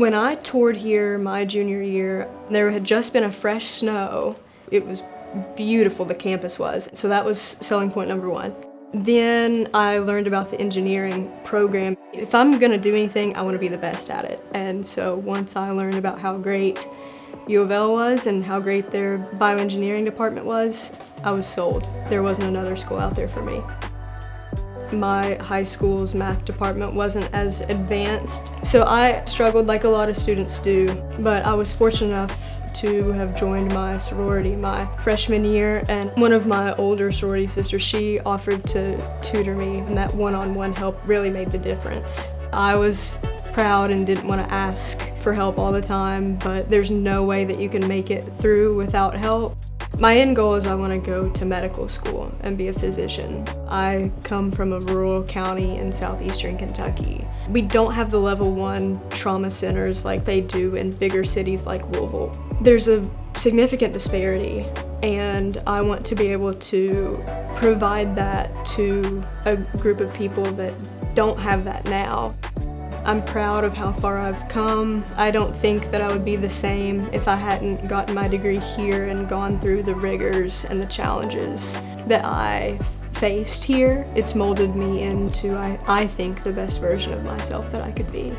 When I toured here my junior year, there had just been a fresh snow. It was beautiful, the campus was. So that was selling point number one. Then I learned about the engineering program. If I'm gonna do anything, I wanna be the best at it. And so once I learned about how great U of L was and how great their bioengineering department was, I was sold. There wasn't another school out there for me. My high school's math department wasn't as advanced, so I struggled like a lot of students do, but I was fortunate enough to have joined my sorority my freshman year, and one of my older sorority sisters, she offered to tutor me, and that one-on-one help really made the difference. I was proud and didn't want to ask for help all the time, but there's no way that you can make it through without help. My end goal is I want to go to medical school and be a physician. I come from a rural county in southeastern Kentucky. We don't have the level 1 trauma centers like they do in bigger cities like Louisville. There's a significant disparity, and I want to be able to provide that to a group of people that don't have that now. I'm proud of how far I've come. I don't think that I would be the same if I hadn't gotten my degree here and gone through the rigors and the challenges that I faced here. It's molded me into, I think, the best version of myself that I could be.